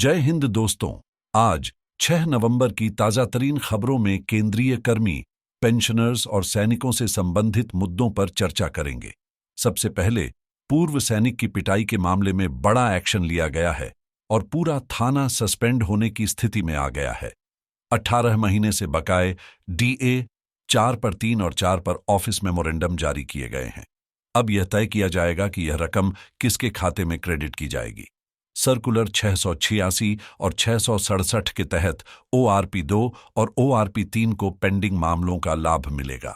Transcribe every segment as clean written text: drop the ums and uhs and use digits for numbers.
जय हिंद दोस्तों। आज 6 नवंबर की ताजा तरीन खबरों में केंद्रीय कर्मी, पेंशनर्स और सैनिकों से संबंधित मुद्दों पर चर्चा करेंगे। सबसे पहले पूर्व सैनिक की पिटाई के मामले में बड़ा एक्शन लिया गया है और पूरा थाना सस्पेंड होने की स्थिति में आ गया है। 18 महीने से बकाए डीए 4 पर 3 और 4 पर ऑफिस मेमोरेंडम जारी किए गए हैं। अब यह तय किया जाएगा कि यह रकम किसके खाते में क्रेडिट की जाएगी। सर्कुलर 686 और 667 के तहत ORP 2 और ORP 3 को पेंडिंग मामलों का लाभ मिलेगा।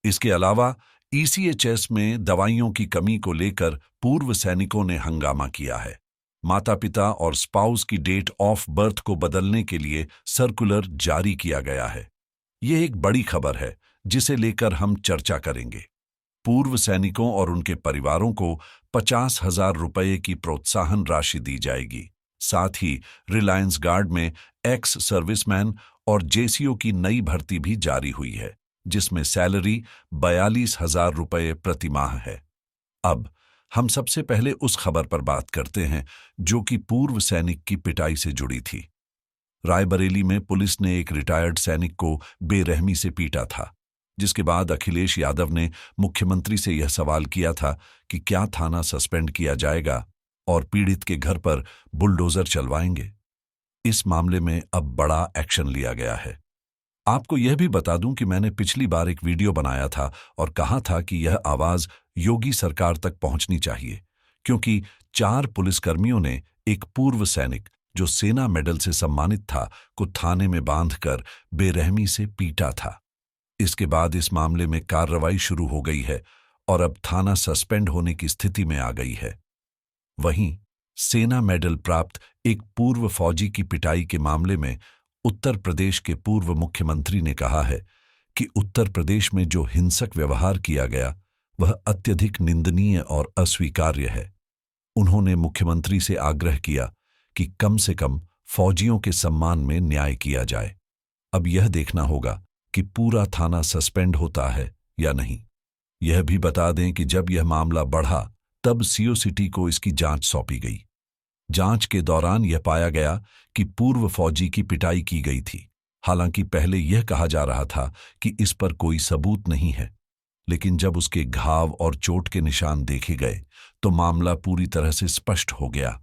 इसके अलावा ECHS में दवाइयों की कमी को लेकर पूर्व सैनिकों ने हंगामा किया है। माता पिता और स्पाउस की डेट ऑफ बर्थ को बदलने के लिए सर्कुलर जारी किया गया है। यह एक बड़ी खबर है जिसे लेकर हम चर्चा करेंगे। पूर्व सैनिकों और उनके परिवारों को 50,000 रुपये की प्रोत्साहन राशि दी जाएगी। साथ ही रिलायंस गार्ड में एक्स सर्विसमैन और JCO की नई भर्ती भी जारी हुई है, जिसमें सैलरी 42,000 रुपये प्रति माह है। अब हम सबसे पहले उस खबर पर बात करते हैं जो कि पूर्व सैनिक की पिटाई से जुड़ी थी। रायबरेली में पुलिस ने एक रिटायर्ड सैनिक को बेरहमी से पीटा था, जिसके बाद अखिलेश यादव ने मुख्यमंत्री से यह सवाल किया था कि क्या थाना सस्पेंड किया जाएगा और पीड़ित के घर पर बुलडोजर चलवाएंगे। इस मामले में अब बड़ा एक्शन लिया गया है। आपको यह भी बता दूं कि मैंने पिछली बार एक वीडियो बनाया था और कहा था कि यह आवाज योगी सरकार तक पहुंचनी चाहिए, क्योंकि 4 पुलिसकर्मियों ने एक पूर्व सैनिक जो सेना मेडल से सम्मानित था को थाने में बांधकर बेरहमी से पीटा था। इसके बाद इस मामले में कार्रवाई शुरू हो गई है और अब थाना सस्पेंड होने की स्थिति में आ गई है। वहीं सेना मेडल प्राप्त एक पूर्व फौजी की पिटाई के मामले में उत्तर प्रदेश के पूर्व मुख्यमंत्री ने कहा है कि उत्तर प्रदेश में जो हिंसक व्यवहार किया गया वह अत्यधिक निंदनीय और अस्वीकार्य है। उन्होंने मुख्यमंत्री से आग्रह किया कि कम से कम फौजियों के सम्मान में न्याय किया जाए। अब यह देखना होगा कि पूरा थाना सस्पेंड होता है या नहीं। यह भी बता दें कि जब यह मामला बढ़ा तब CO सिटी को इसकी जांच सौंपी गई। जांच के दौरान यह पाया गया कि पूर्व फौजी की पिटाई की गई थी। हालांकि पहले यह कहा जा रहा था कि इस पर कोई सबूत नहीं है, लेकिन जब उसके घाव और चोट के निशान देखे गए तो मामला पूरी तरह से स्पष्ट हो गया।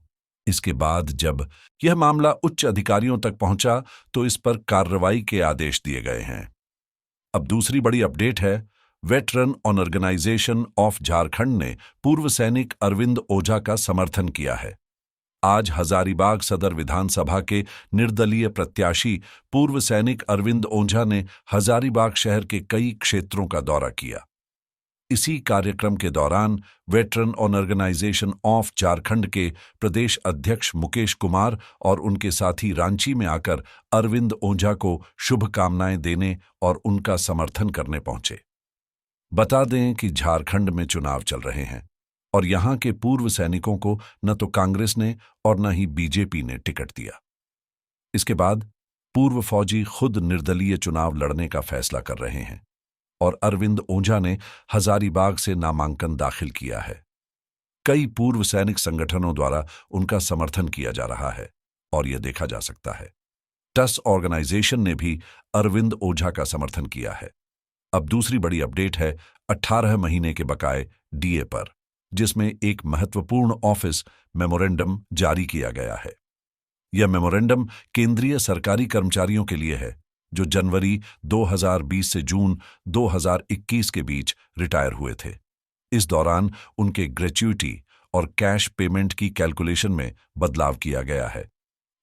इसके बाद जब यह मामला उच्च अधिकारियों तक पहुंचा तो इस पर कार्रवाई के आदेश दिए गए हैं। अब दूसरी बड़ी अपडेट है, वेटरन ऑर्गेनाइजेशन ऑफ झारखंड ने पूर्व सैनिक अरविंद ओझा का समर्थन किया है। आज हजारीबाग सदर विधानसभा के निर्दलीय प्रत्याशी पूर्व सैनिक अरविंद ओझा ने हजारीबाग शहर के कई क्षेत्रों का दौरा किया। इसी कार्यक्रम के दौरान वेटरन ऑर्गेनाइजेशन ऑफ झारखंड के प्रदेश अध्यक्ष मुकेश कुमार और उनके साथी रांची में आकर अरविंद ओझा को शुभकामनाएं देने और उनका समर्थन करने पहुंचे। बता दें कि झारखंड में चुनाव चल रहे हैं और यहां के पूर्व सैनिकों को न तो कांग्रेस ने और न ही BJP ने टिकट दिया। इसके बाद पूर्व फौजी खुद निर्दलीय चुनाव लड़ने का फैसला कर रहे हैं और अरविंद ओझा ने हजारीबाग से नामांकन दाखिल किया है। कई पूर्व सैनिक संगठनों द्वारा उनका समर्थन किया जा रहा है और यह देखा जा सकता है। टस ऑर्गेनाइजेशन ने भी अरविंद ओझा का समर्थन किया है। अब दूसरी बड़ी अपडेट है 18 महीने के बकाए DA पर, जिसमें एक महत्वपूर्ण ऑफिस मेमोरेंडम जारी किया गया है। यह मेमोरेंडम केंद्रीय सरकारी कर्मचारियों के लिए है जो जनवरी 2020 से जून 2021 के बीच रिटायर हुए थे। इस दौरान उनके ग्रेच्युटी और कैश पेमेंट की कैलकुलेशन में बदलाव किया गया है।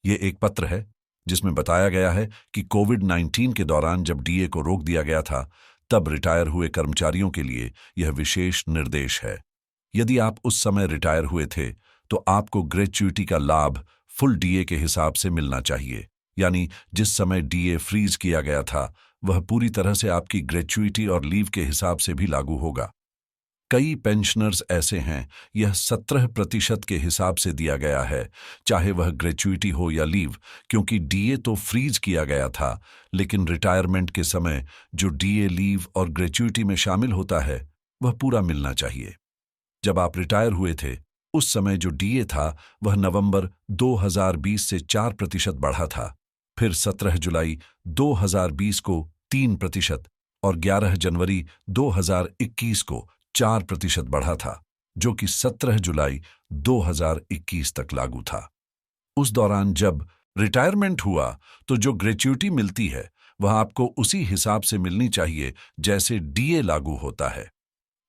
यह एक पत्र है जिसमें बताया गया है कि कोविड-19 के दौरान जब DA को रोक दिया गया था तब रिटायर हुए कर्मचारियों के लिए यह विशेष निर्देश है। यदि आप उस समय रिटायर हुए थे तो आपको ग्रेच्युटी का लाभ फुल DA के हिसाब से मिलना चाहिए, यानी जिस समय DA फ्रीज किया गया था वह पूरी तरह से आपकी ग्रेच्युटी और लीव के हिसाब से भी लागू होगा। कई पेंशनर्स ऐसे हैं, यह 17% के हिसाब से दिया गया है, चाहे वह ग्रेच्युटी हो या लीव, क्योंकि DA तो फ्रीज किया गया था, लेकिन रिटायरमेंट के समय जो DA लीव और ग्रेच्युटी में शामिल होता है वह पूरा मिलना चाहिए। जब आप रिटायर हुए थे उस समय जो डीए था वह नवंबर 2020 से 4% बढ़ा था, फिर 17 जुलाई 2020 को 3% और 11 जनवरी 2021 को 4% बढ़ा था, जो कि 17 जुलाई 2021 तक लागू था। उस दौरान जब रिटायरमेंट हुआ तो जो ग्रेच्युटी मिलती है वह आपको उसी हिसाब से मिलनी चाहिए जैसे डीए लागू होता है।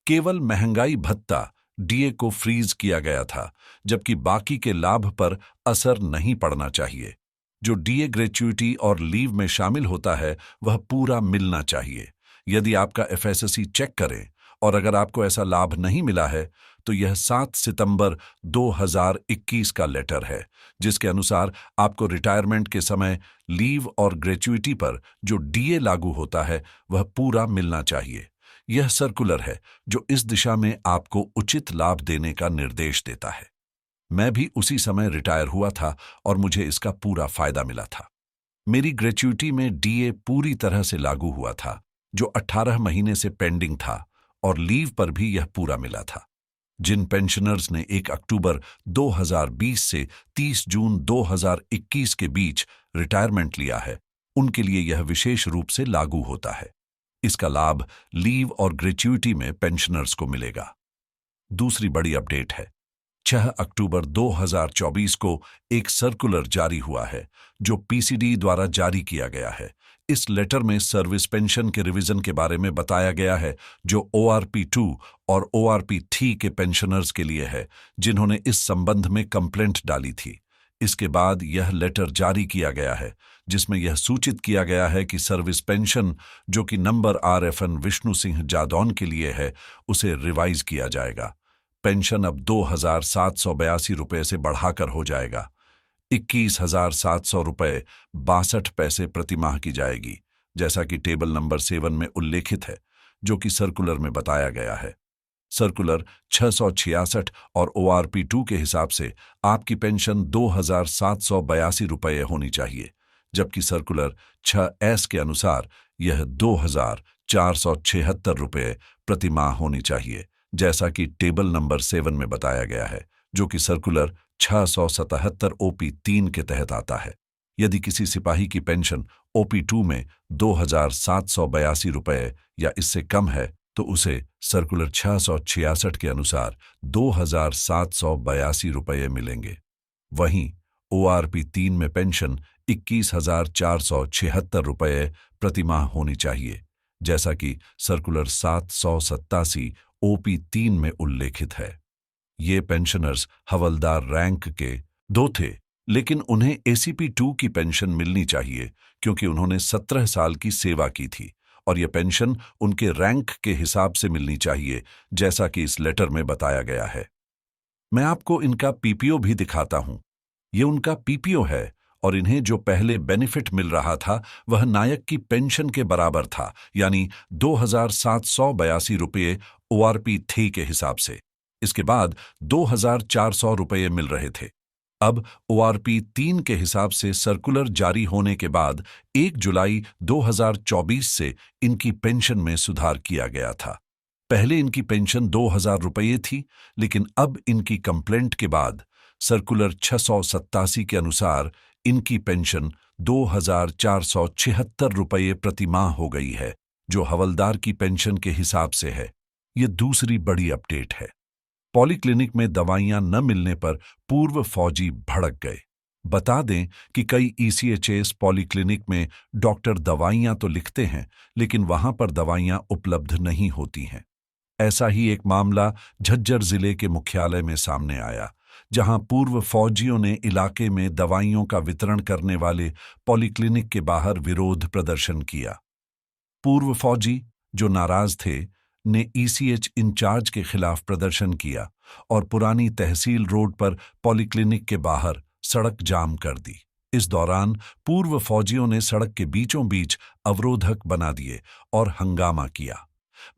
केवल महंगाई भत्ता डीए को फ्रीज किया गया था, जबकि बाकी के लाभ पर असर नहीं पड़ना चाहिए। जो डीए ग्रेच्युटी और लीव में शामिल होता है वह पूरा मिलना चाहिए। यदि आपका एफएसएससी चेक करें और अगर आपको ऐसा लाभ नहीं मिला है तो यह 7 सितंबर 2021 का लेटर है, जिसके अनुसार आपको रिटायरमेंट के समय लीव और ग्रेच्युटी पर जो डीए लागू होता है वह पूरा मिलना चाहिए। यह सर्कुलर है जो इस दिशा में आपको उचित लाभ देने का निर्देश देता है। मैं भी उसी समय रिटायर हुआ था और मुझे इसका पूरा फायदा मिला था। मेरी ग्रेच्युटी में डीए पूरी तरह से लागू हुआ था, जो 18 महीने से पेंडिंग था, और लीव पर भी यह पूरा मिला था। जिन पेंशनर्स ने 1 अक्टूबर 2020 से 30 जून 2021 के बीच रिटायरमेंट लिया है, उनके लिए यह विशेष रूप से लागू होता है। इसका लाभ लीव और ग्रेच्युटी में पेंशनर्स को मिलेगा। दूसरी बड़ी अपडेट है, 6 अक्टूबर 2024 को एक सर्कुलर जारी हुआ है जो पीसीडी द्वारा जारी किया गया है। इस लेटर में सर्विस पेंशन के रिवीजन के बारे में बताया गया है, जो ORP2 और ORP3 के पेंशनर्स के लिए है जिन्होंने इस संबंध में कंप्लेंट डाली थी। इसके बाद यह लेटर जारी किया गया है जिसमें यह सूचित किया गया है कि सर्विस पेंशन जो कि नंबर RFN विष्णु सिंह जादौन के लिए है उसे रिवाइज किया जाएगा। पेंशन अब 2,782 रुपये से बढ़ाकर हो जाएगा 21,700 रुपये 62 पैसे प्रतिमाह की जाएगी, जैसा कि टेबल नंबर 7 में उल्लेखित है, जो कि सर्कुलर में बताया गया है। सर्कुलर 666 और ORP2 के हिसाब से आपकी पेंशन 2,782 रुपये होनी चाहिए, जबकि सर्कुलर 6S के अनुसार यह 2,476 रुपये प्रतिमाह होनी चाहिए, जैसा कि टेबल नंबर 7 में बताया गया है, जो कि सर्कुलर 677 OP3 के तहत आता है। यदि किसी सिपाही की पेंशन OP2 में 2,782 रुपये या इससे कम है तो उसे सर्कुलर 666 के अनुसार 2,782 रुपये मिलेंगे। वहीं ORP3 में पेंशन 21,476 रुपये प्रतिमाह होनी चाहिए, जैसा कि सर्कुलर 787 OP3 में उल्लेखित है। ये पेंशनर्स हवलदार रैंक के 2 थे, लेकिन उन्हें ACP2 की पेंशन मिलनी चाहिए क्योंकि उन्होंने 17 साल की सेवा की थी और यह पेंशन उनके रैंक के हिसाब से मिलनी चाहिए, जैसा कि इस लेटर में बताया गया है। मैं आपको इनका PPO भी दिखाता हूं। ये उनका PPO है और इन्हें जो पहले बेनिफिट मिल रहा था वह नायक की पेंशन के बराबर था, यानी 2,782 रुपये ORP3 के हिसाब से। इसके बाद 2,400 रुपये मिल रहे थे। अब ORP3 के हिसाब से सर्कुलर जारी होने के बाद 1 जुलाई 2024 से इनकी पेंशन में सुधार किया गया था। पहले इनकी पेंशन 2,000 रुपये थी, लेकिन अब इनकी कंप्लेंट के बाद सर्कुलर 687 के अनुसार इनकी पेंशन 2,476 रुपये प्रतिमाह हो गई है, जो हवलदार की पेंशन के हिसाब से है। ये दूसरी बड़ी अपडेट है। पॉलीक्लिनिक में दवाइयां न मिलने पर पूर्व फौजी भड़क गए। बता दें कि कई ECHS पॉलीक्लिनिक में डॉक्टर दवाइयां तो लिखते हैं, लेकिन वहां पर दवाइयां उपलब्ध नहीं होती हैं। ऐसा ही एक मामला झज्जर जिले के मुख्यालय में सामने आया, जहां पूर्व फौजियों ने इलाके में दवाइयों का वितरण करने वाले पॉलीक्लिनिक के बाहर विरोध प्रदर्शन किया। पूर्व फौजी जो नाराज थे ने ECH इंचार्ज के खिलाफ प्रदर्शन किया और पुरानी तहसील रोड पर पॉलीक्लिनिक के बाहर सड़क जाम कर दी। इस दौरान पूर्व फौजियों ने सड़क के बीचों बीच अवरोधक बना दिए और हंगामा किया।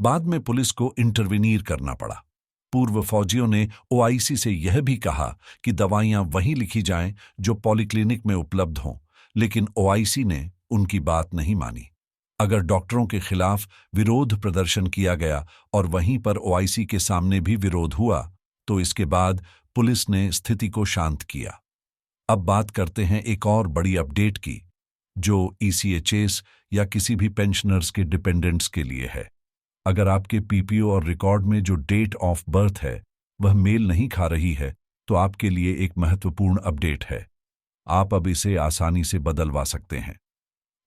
बाद में पुलिस को इंटरवीनीर करना पड़ा। पूर्व फौजियों ने OIC से यह भी कहा कि दवाइयां वहीं लिखी जाएं जो पॉलीक्लिनिक में उपलब्ध हों, लेकिन OIC ने उनकी बात नहीं मानी। अगर डॉक्टरों के खिलाफ विरोध प्रदर्शन किया गया और वहीं पर OIC के सामने भी विरोध हुआ, तो इसके बाद पुलिस ने स्थिति को शांत किया। अब बात करते हैं एक और बड़ी अपडेट की, जो ईसीएचएस या किसी भी पेंशनर्स के डिपेंडेंट्स के लिए है। अगर आपके पीपीओ और रिकॉर्ड में जो डेट ऑफ बर्थ है वह मेल नहीं खा रही है, तो आपके लिए एक महत्वपूर्ण अपडेट है। आप अब इसे आसानी से बदलवा सकते हैं।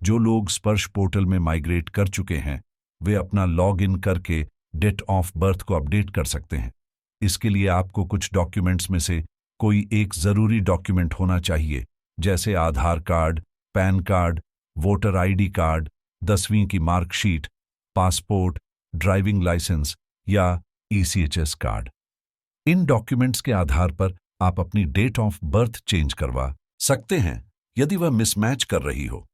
जो लोग स्पर्श पोर्टल में माइग्रेट कर चुके हैं, वे अपना लॉग इन करके डेट ऑफ बर्थ को अपडेट कर सकते हैं। इसके लिए आपको कुछ डॉक्यूमेंट्स में से कोई एक ज़रूरी डॉक्यूमेंट होना चाहिए, जैसे Aadhaar card, PAN card, voter ID card, 10वीं की मार्कशीट, पासपोर्ट, ड्राइविंग लाइसेंस या ईसीएचएस कार्ड। इन डॉक्यूमेंट्स के आधार पर आप अपनी डेट ऑफ बर्थ चेंज करवा सकते हैं यदि वह मिसमैच कर रही हो।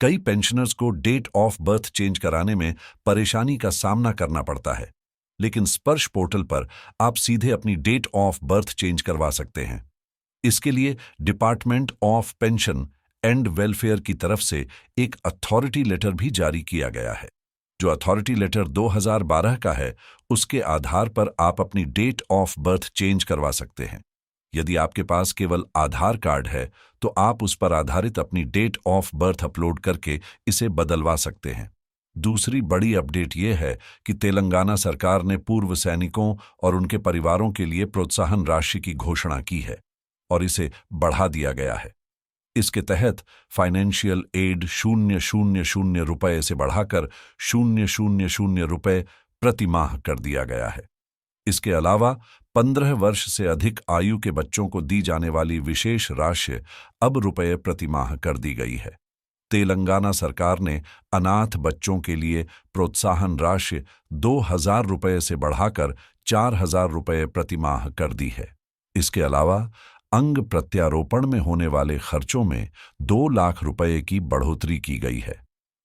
कई पेंशनर्स को डेट ऑफ बर्थ चेंज कराने में परेशानी का सामना करना पड़ता है, लेकिन स्पर्श पोर्टल पर आप सीधे अपनी डेट ऑफ बर्थ चेंज करवा सकते हैं। इसके लिए department of pension and welfare की तरफ से एक अथॉरिटी लेटर भी जारी किया गया है। जो अथॉरिटी लेटर 2012 का है, उसके आधार पर आप अपनी डेट ऑफ बर्थ चेंज करवा सकते हैं। यदि आपके पास केवल आधार कार्ड है, तो आप उस पर आधारित अपनी डेट ऑफ बर्थ अपलोड करके इसे बदलवा सकते हैं। दूसरी बड़ी अपडेट यह है कि तेलंगाना सरकार ने पूर्व सैनिकों और उनके परिवारों के लिए प्रोत्साहन राशि की घोषणा की है और इसे बढ़ा दिया गया है। इसके तहत फाइनेंशियल एड 000 रुपये से बढ़ाकर 000 रुपये प्रति माह कर दिया गया है। इसके अलावा 15 वर्ष से अधिक आयु के बच्चों को दी जाने वाली विशेष राशि अब रुपये प्रति माह कर दी गई है। तेलंगाना सरकार ने अनाथ बच्चों के लिए प्रोत्साहन राशि 2000 रुपये से बढ़ाकर 4000 रुपये प्रति माह कर दी है। इसके अलावा अंग प्रत्यारोपण में होने वाले खर्चों में 2 लाख रुपये की बढ़ोतरी की गई है।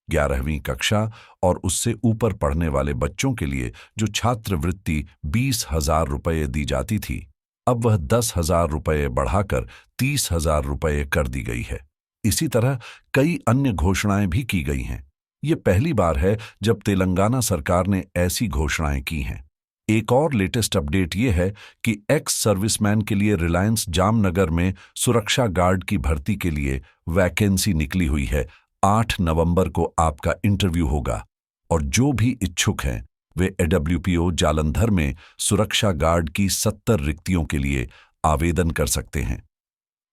11वीं कक्षा और उससे ऊपर पढ़ने वाले बच्चों के लिए जो छात्रवृत्ति 20,000 रुपये दी जाती थी, अब वह 10,000 रुपये बढ़ाकर 30,000 रुपये कर दी गई है। इसी तरह कई अन्य घोषणाएं भी की गई हैं। ये पहली बार है जब तेलंगाना सरकार ने ऐसी घोषणाएं की हैं। एक और लेटेस्ट अपडेट ये है कि एक्स सर्विसमैन के लिए रिलायंस जामनगर में सुरक्षा गार्ड की भर्ती के लिए वैकेंसी निकली हुई है। 8 नवंबर को आपका इंटरव्यू होगा और जो भी इच्छुक हैं वे AWPO जालंधर में सुरक्षा गार्ड की 70 रिक्तियों के लिए आवेदन कर सकते हैं।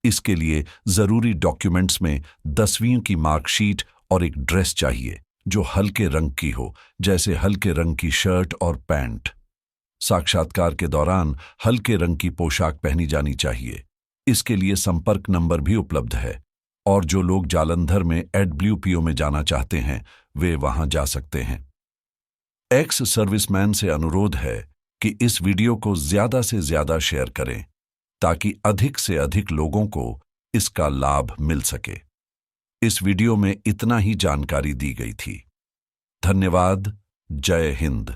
इसके लिए जरूरी डॉक्यूमेंट्स में 10वीं की मार्कशीट और एक ड्रेस चाहिए जो हल्के रंग की हो, जैसे हल्के रंग की शर्ट और पैंट। साक्षात्कार के दौरान हल्के रंग की पोशाक पहनी जानी चाहिए। इसके लिए संपर्क नंबर भी उपलब्ध है और जो लोग जालंधर में AWPO में जाना चाहते हैं वे वहां जा सकते हैं। एक्स सर्विसमैन से अनुरोध है कि इस वीडियो को ज्यादा से ज्यादा शेयर करें ताकि अधिक से अधिक लोगों को इसका लाभ मिल सके। इस वीडियो में इतना ही जानकारी दी गई थी। धन्यवाद। जय हिंद।